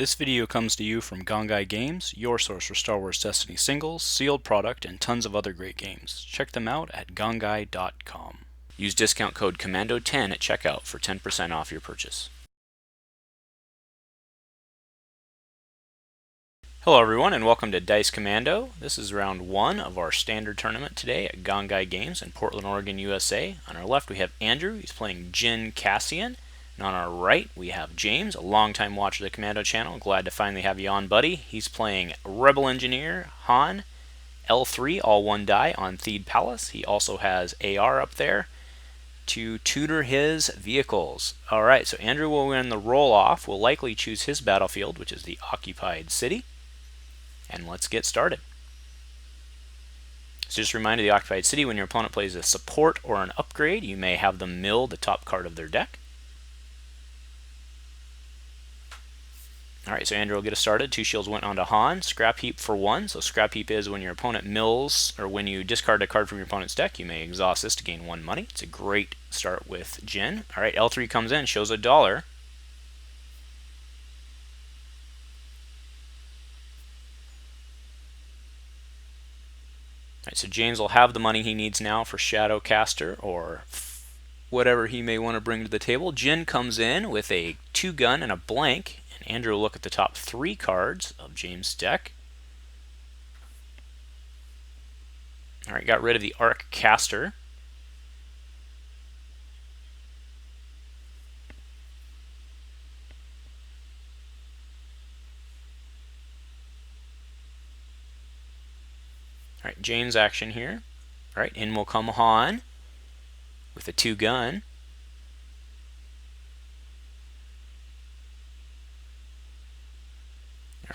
This video comes to you from Gongaii Games, your source for Star Wars Destiny singles, sealed product, and tons of other great games. Check them out at gongaii.com. Use discount code COMMANDO10 at checkout for 10% off your purchase. Hello everyone and welcome to Dice Commando. This is round 1 of our standard tournament today at Gongaii Games in Portland, Oregon, USA. On our left we have Andrew, he's playing Jin Cassian. And on our right, we have James, a longtime watcher of the Commando channel. Glad to finally have you on, buddy. He's playing Rebel Engineer Han, L3, all one die on Theed Palace. He also has AR up there to tutor his vehicles. Alright, so Andrew will win the roll-off. We'll likely choose his battlefield, which is the occupied city. And let's get started. So just a reminder, the occupied city, when your opponent plays a support or an upgrade, you may have them mill the top card of their deck. Alright, so Andrew will get us started. 2 shields went onto Han. Scrap heap for 1. So scrap heap is when your opponent mills, or when you discard a card from your opponent's deck, you may exhaust this to gain 1 money. It's a great start with Jin. Alright, L3 comes in, shows $1. Alright, so James will have the money he needs now for Shadowcaster, or whatever he may want to bring to the table. Jin comes in with a 2-gun and a blank. Andrew will look at the top 3 cards of James' deck. Alright, got rid of the Arc Caster. Alright, James' action here. Alright, in will come Han with a 2-gun.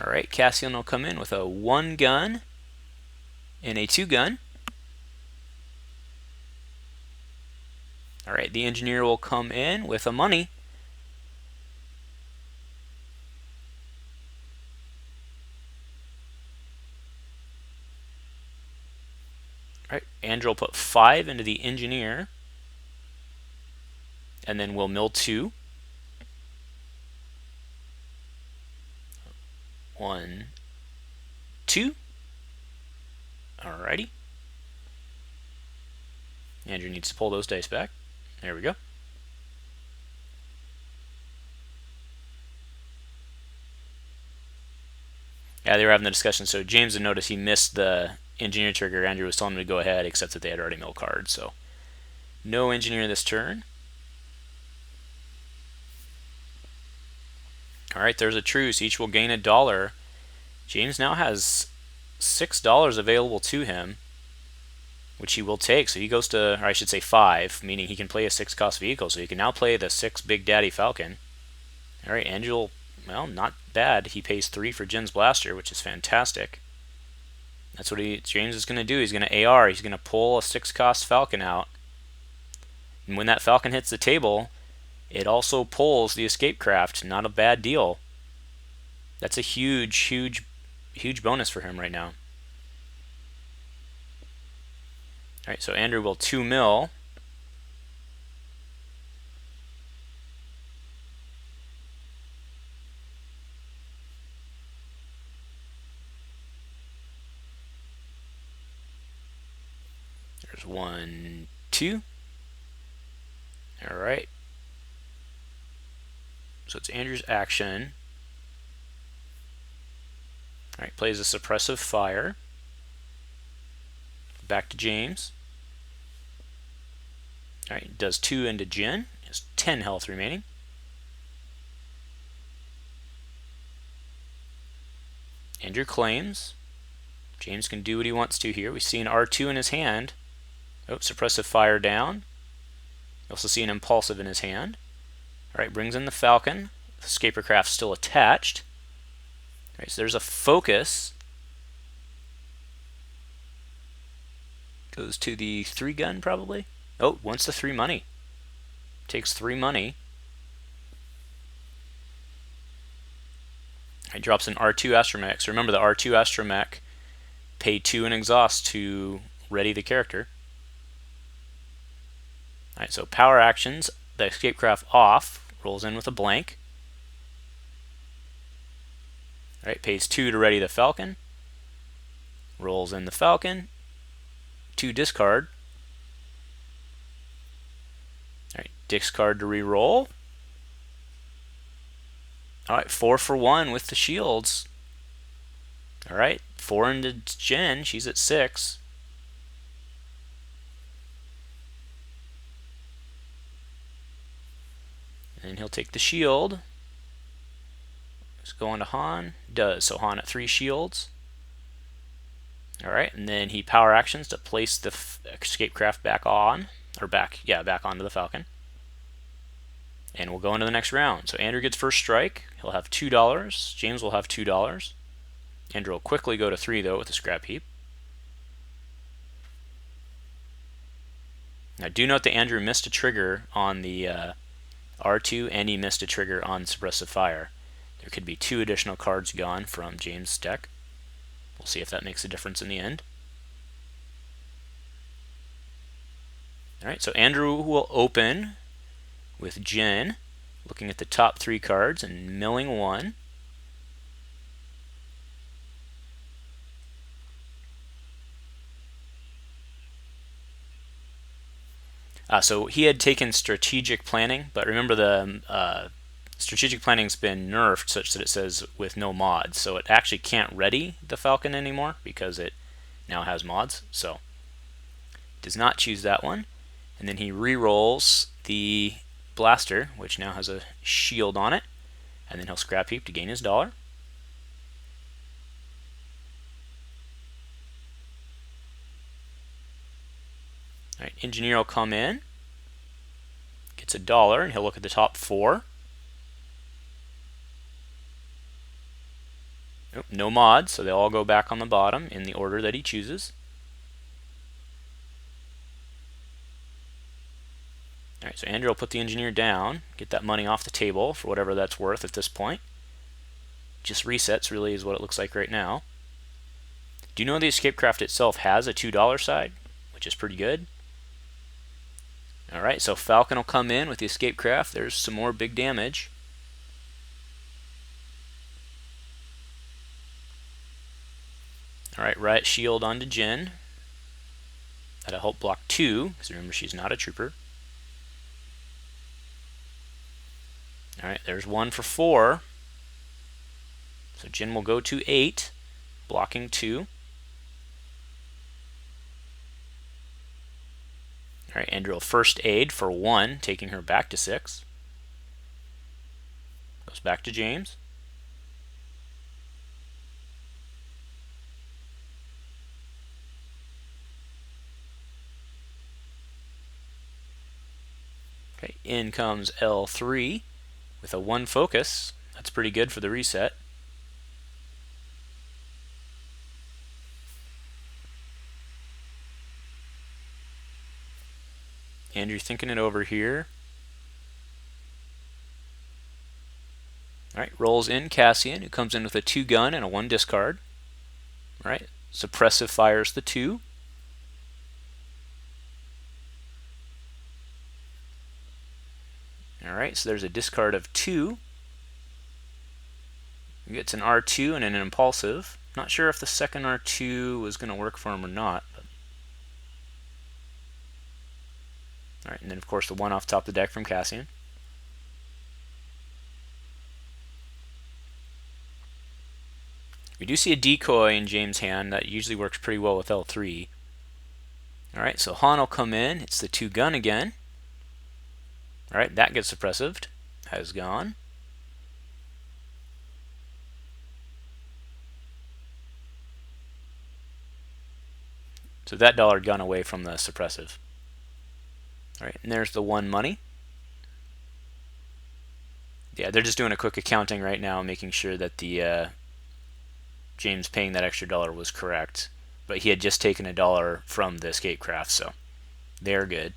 Alright, Cassian will come in with a 1-gun and a 2-gun. Alright, the engineer will come in with a money. Alright, Andrew will put 5 into the engineer. And then we'll mill 2. 1, 2. Alrighty. Andrew needs to pull those dice back. There we go. Yeah, they were having the discussion. So James had noticed he missed the engineer trigger. Andrew was telling him to go ahead, except that they had already milled cards. So no engineer this turn. Alright, there's a truce. Each will gain $1. James now has $6 available to him, which he will take. So he goes to, or I should say 5, meaning he can play a 6-cost vehicle. So he can now play the 6 Big Daddy Falcon. Alright, Angel, well, not bad. He pays 3 for Jin's Blaster, which is fantastic. That's what James is going to do. He's going to AR. He's going to pull a 6-cost Falcon out. And when that Falcon hits the table, it also pulls the escape craft. Not a bad deal. That's a huge bonus for him right now. Alright, so Andrew will 2 mil. There's 1, 2. Alright. So it's Andrew's action. Alright, plays a suppressive fire. Back to James. Alright, does 2 into Jin. Has 10 health remaining. Andrew claims. James can do what he wants to here. We see an R2 in his hand. Oh, suppressive fire down. You also see an impulsive in his hand. Alright, brings in the Falcon. The escaper craft still attached. Alright, so there's a focus. Goes to the 3-gun probably. Oh, wants the 3 money. Takes 3 money. Alright, drops an R2 astromech. So remember, the R2 astromech pay 2 in exhaust to ready the character. Alright, so power actions. The escape craft off, rolls in with a blank. All right, pays 2 to ready the Falcon. Rolls in the Falcon. 2 discard. All right, discard to re-roll. All right, 4 for 1 with the shields. All right, 4 into Jen. She's at 6. And he'll take the shield. Let's go on to Han. Does. So Han at 3 shields. All right, and then he power actions to place the escape craft back on, or back onto the Falcon. And we'll go into the next round. So Andrew gets first strike. He'll have $2. James will have $2. Andrew will quickly go to 3 though with the scrap heap. Now do note that Andrew missed a trigger on the R2 and he missed a trigger on suppressive fire. There could be 2 additional cards gone from James' deck. We'll see if that makes a difference in the end. Alright, so Andrew will open with Jen, looking at the top 3 cards and milling 1. So he had taken strategic planning, but remember the strategic planning's been nerfed such that it says with no mods, so it actually can't ready the Falcon anymore because it now has mods. So does not choose that one, and then he re-rolls the blaster, which now has a shield on it, and then he'll scrap heap to gain his $1. All right, engineer will come in, gets $1, and he'll look at the top 4. Nope, no mods, so they'll all go back on the bottom in the order that he chooses. Alright, so Andrew will put the engineer down, get that money off the table for whatever that's worth at this point. Just resets really is what it looks like right now. Do you know the escape craft itself has a $2 side, which is pretty good? Alright, so Falcon will come in with the escape craft. There's some more big damage. Alright, Riot Shield onto Jen. That'll help block 2, because remember she's not a trooper. Alright, there's 1 for 4. So Jen will go to 8, blocking 2. Alright, Andrew will first aid for 1, taking her back to 6. Goes back to James. Okay, in comes L3 with a 1 focus. That's pretty good for the reset. Andrew thinking it over here. Alright, rolls in Cassian, who comes in with a 2 gun and a 1 discard. Alright, suppressive fires the 2. Alright, so there's a discard of 2. He gets an R2 and an impulsive. Not sure if the second R2 was going to work for him or not. Alright, and then of course the 1 off top of the deck from Cassian. We do see a decoy in James' hand that usually works pretty well with L3. Alright, so Han will come in. It's the 2 gun again. Alright, that gets suppressived. Has gone. So that $1 gun away from the suppressive. Alright, and there's the 1 money. Yeah, they're just doing a quick accounting right now, making sure that the James paying that extra $1 was correct. But he had just taken $1 from the escape craft, so they're good.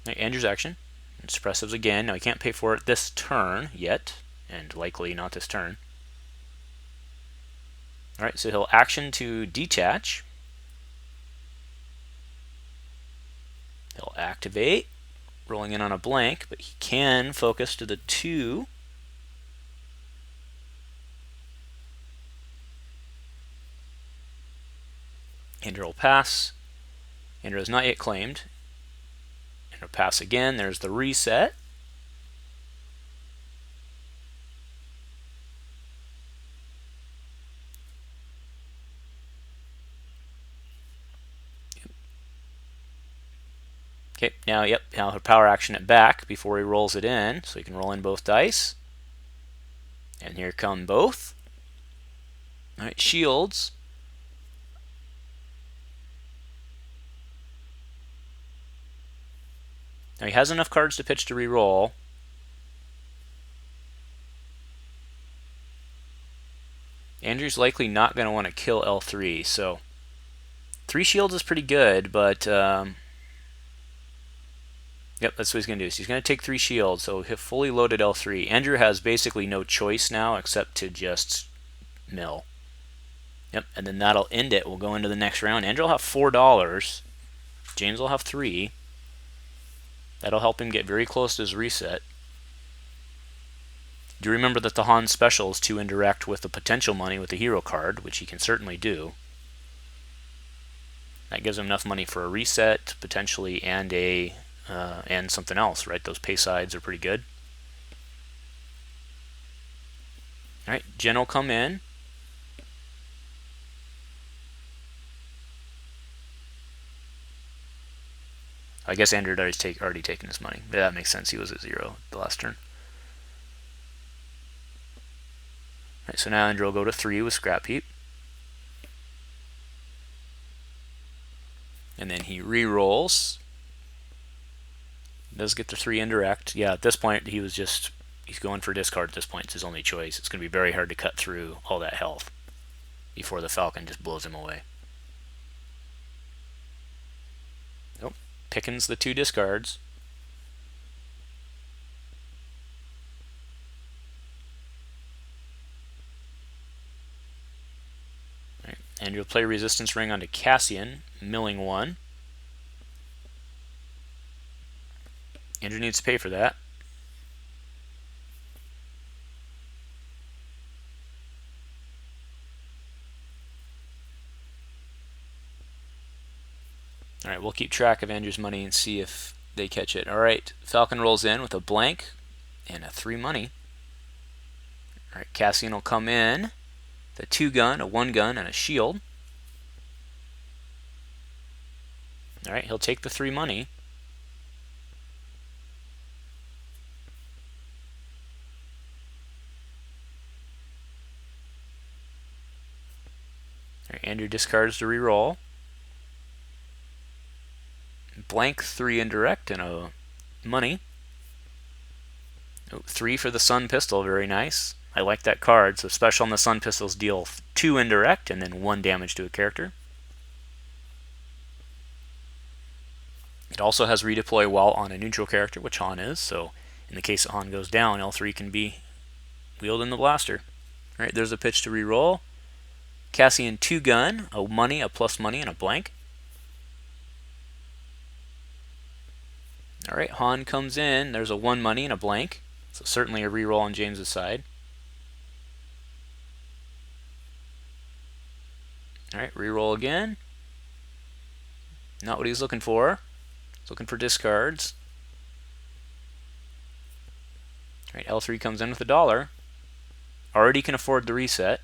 Right, Andrew's action. And suppressives again. Now he can't pay for it this turn yet, and likely not this turn. Alright, so he'll action to detach. He'll activate, rolling in on a blank, but he can focus to the 2. Andrew will pass. Andrew is not yet claimed. Andrew will pass again. There's the reset. Okay, now he'll power action it back before he rolls it in, so he can roll in both dice. And here come both. All right, shields. Now he has enough cards to pitch to re-roll. Andrew's likely not going to want to kill L3, so 3 shields is pretty good, but yep, that's what he's going to do. So he's going to take 3 shields, so he'll fully loaded L3. Andrew has basically no choice now except to just mill. Yep, and then that'll end it. We'll go into the next round. Andrew will have $4. James will have 3. That'll help him get very close to his reset. Do remember that the Han special is 2 indirect with the potential money with the hero card, which he can certainly do. That gives him enough money for a reset, potentially, and something else, right? Those pay sides are pretty good. All right, Jen will come in. I guess Andrew had already taken his money. Yeah, that makes sense. He was at 0 the last turn. All right, so now Andrew will go to 3 with Scrap Heap. And then he re-rolls. Does get the 3 indirect. Yeah, at this point he's going for discard at this point. It's his only choice. It's going to be very hard to cut through all that health before the Falcon just blows him away. Nope. Pickens the 2 discards. Right. And you'll play Resistance Ring onto Cassian, milling 1. Andrew needs to pay for that. All right, we'll keep track of Andrew's money and see if they catch it. All right, Falcon rolls in with a blank and a 3 money. All right, Cassian will come in, the 2 gun, a 1 gun, and a shield. All right, he'll take the 3 money. All right, Andrew discards to re-roll. Blank 3 indirect and a money. Oh, 3 for the Sun Pistol, very nice. I like that card. So special on the Sun Pistols deal 2 indirect and then 1 damage to a character. It also has redeploy while on a neutral character, which Han is. So in the case that Han goes down, L3 can be wielded in the blaster. All right, there's a pitch to re-roll. Cassian 2 gun, a money, a plus money, and a blank. All right, Han comes in. There's a 1 money and a blank. So certainly a re-roll on James's side. All right, re-roll again. Not what he's looking for. He's looking for discards. All right, L3 comes in with $1. Already can afford the reset.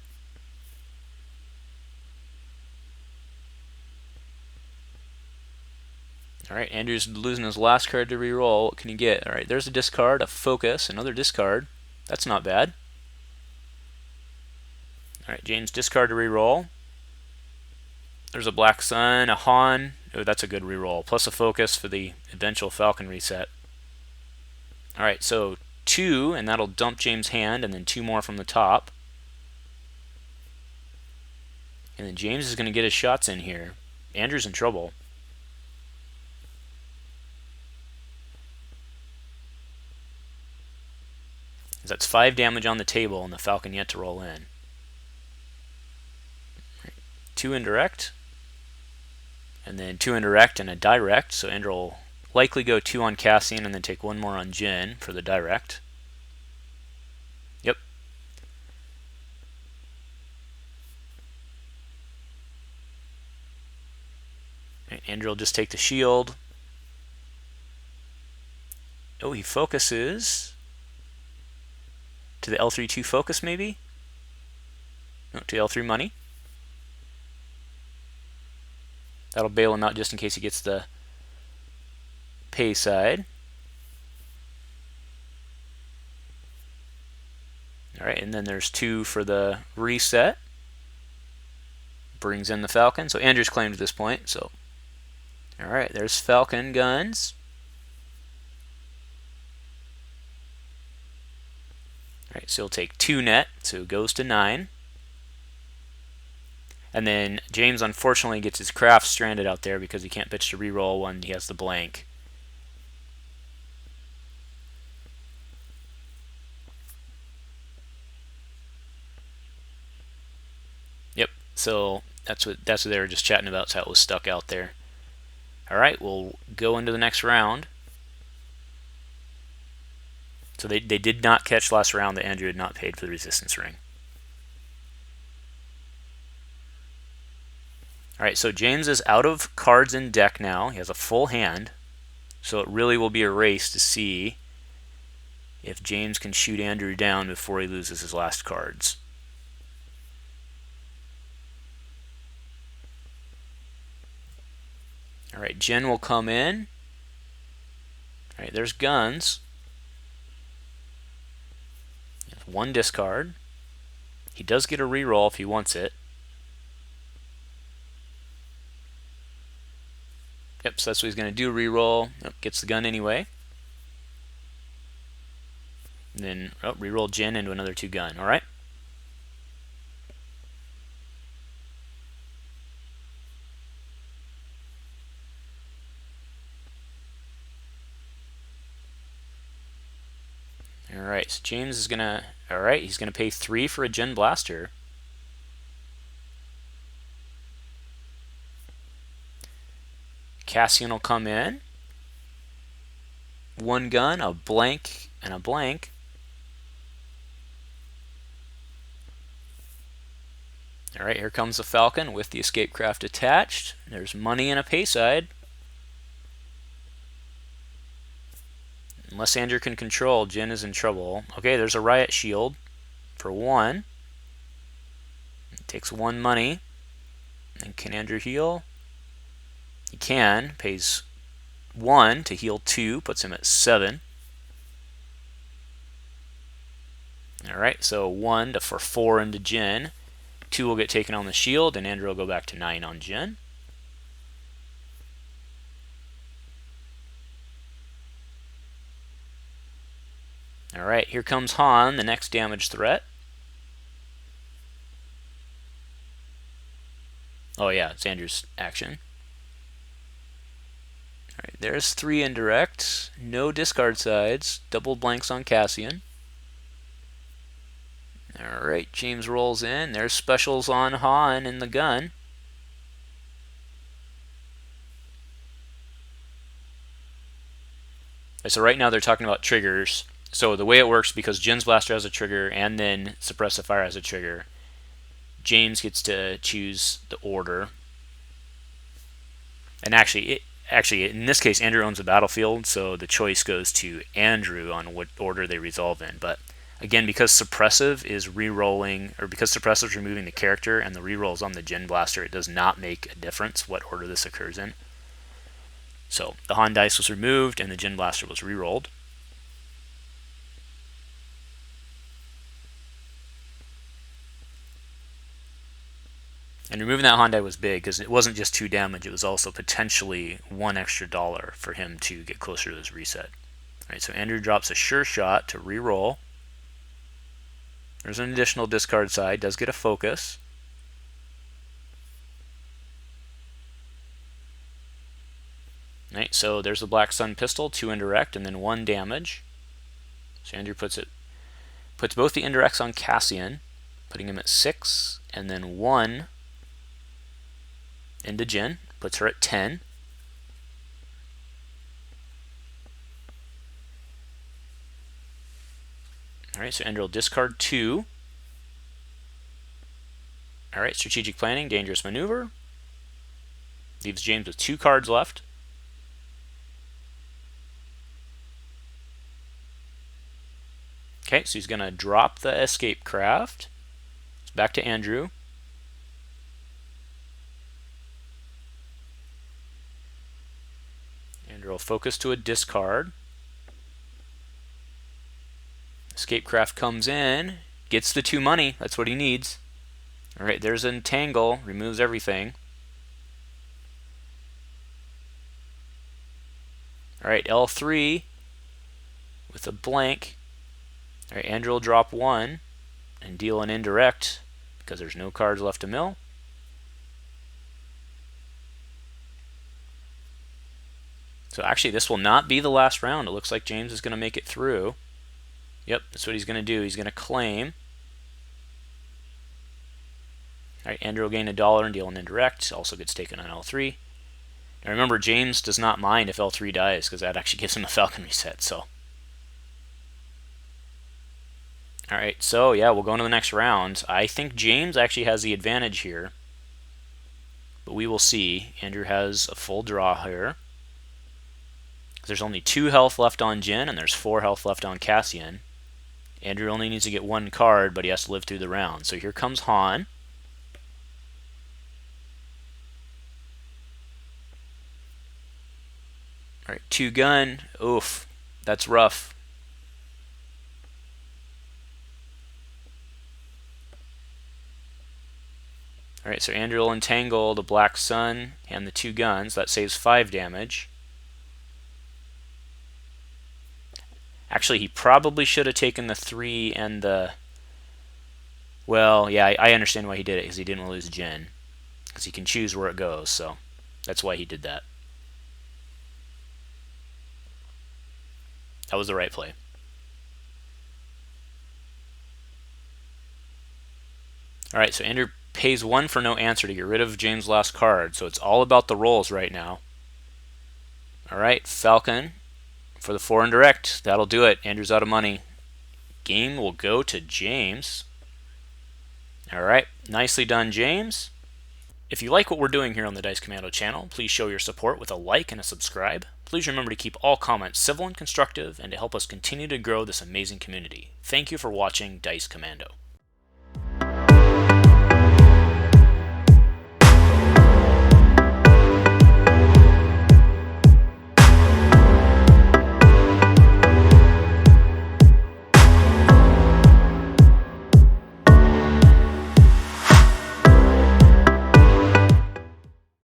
All right, Andrew's losing his last card to re-roll. What can he get? All right, there's a discard, a focus, another discard. That's not bad. All right, James discard to re-roll. There's a Black Sun, a Han. Oh, that's a good re-roll. Plus a focus for the eventual Falcon reset. All right, so 2, and that'll dump James' hand, and then 2 more from the top. And then James is going to get his shots in here. Andrew's in trouble. That's 5 damage on the table, and the Falcon yet to roll in. 2 indirect, and then 2 indirect and a direct, so Andrew will likely go 2 on Cassian and then take 1 more on Jin for the direct. Yep. Right, Andrew will just take the shield. Oh, he focuses to the L3-2 focus maybe? No, to L3 money. That'll bail him out just in case he gets the pay side. Alright, and then there's 2 for the reset. Brings in the Falcon. So Andrew's claimed at this point. So, alright, there's Falcon guns. Alright, so he'll take 2 net, so it goes to 9. And then James unfortunately gets his craft stranded out there because he can't pitch to reroll when he has the blank. Yep, so that's what they were just chatting about, so it was stuck out there. Alright, we'll go into the next round. So they did not catch last round that Andrew had not paid for the resistance ring. Alright, so James is out of cards in deck now. He has a full hand. So it really will be a race to see if James can shoot Andrew down before he loses his last cards. Alright, Jin will come in. Alright, there's guns. 1 discard. He does get a reroll if he wants it. Yep, so that's what he's going to do, reroll. Yep, gets the gun anyway. And then reroll Jin into another 2 gun. Alright. Alright, so James is going to... Alright, he's going to pay 3 for a Jin Blaster. Cassian will come in. 1 gun, a blank, and a blank. Alright, here comes the Falcon with the escape craft attached. There's money and a pay side. Unless Andrew can control, Jin is in trouble. Okay, there's a riot shield for 1. It takes 1 money. And can Andrew heal? He can. Pays 1 to heal 2. Puts him at 7. Alright, so 1 for 4 into Jin. 2 will get taken on the shield, and Andrew will go back to 9 on Jin. Alright, here comes Han, the next damage threat. Oh yeah, it's Andrew's action. Alright, there's 3 indirect. No discard sides. Double blanks on Cassian. Alright, James rolls in. There's specials on Han in the gun. So right now they're talking about triggers. So the way it works, because Jin's Blaster has a trigger and then Suppressive Fire has a trigger, James gets to choose the order. And actually, in this case, Andrew owns the battlefield, so the choice goes to Andrew on what order they resolve in. But again, because Suppressive is re-rolling, or because Suppressive is removing the character and the re-rolls on the Jin Blaster, it does not make a difference what order this occurs in. So the Han dice was removed and the Jin Blaster was re-rolled. And removing that Han die was big because it wasn't just 2 damage, it was also potentially $1 extra for him to get closer to his reset. Alright, so Andrew drops a sure shot to re-roll. There's an additional discard side, does get a focus. Alright, so there's the Black Sun pistol, 2 indirect, and then 1 damage. So Andrew puts both the indirects on Cassian, putting him at 6, and then 1 into Jin, puts her at 10. Alright, so Andrew will discard 2. Alright, strategic planning, dangerous maneuver. Leaves James with 2 cards left. Okay, so he's going to drop the escape craft. It's back to Andrew. Andrew will focus to a discard. Escape craft comes in, gets the 2 money. That's what he needs. Alright, there's an entangle, removes everything. Alright, L3 with a blank. Alright, Andrew will drop 1 and deal an indirect because there's no cards left to mill. So actually, this will not be the last round. It looks like James is going to make it through. Yep, that's what he's going to do. He's going to claim. Alright, Andrew will gain $1 and deal an indirect. Also gets taken on L3. Now remember, James does not mind if L3 dies because that actually gives him a Falcon reset. So, alright, so yeah, we'll go into the next round. I think James actually has the advantage here, but we will see. Andrew has a full draw here. There's only 2 health left on Jin, and there's 4 health left on Cassian. Andrew only needs to get 1 card, but he has to live through the round. So here comes Han. Alright, 2 gun. Oof, that's rough. Alright, so Andrew will entangle the Black Sun and the 2 guns. That saves 5 damage. Actually, he probably should have taken the 3 and the... Well, yeah, I understand why he did it, because he didn't want to lose Jin. Because he can choose where it goes, so that's why he did that. That was the right play. Alright, so Andrew pays 1 for no answer to get rid of James' last card, so it's all about the rolls right now. Alright, Falcon for the 4 indirect. That'll do it. Andrew's out of money. Game will go to James. Alright, nicely done, James. If you like what we're doing here on the Dice Commando channel, please show your support with a like and a subscribe. Please remember to keep all comments civil and constructive, and to help us continue to grow this amazing community. Thank you for watching Dice Commando.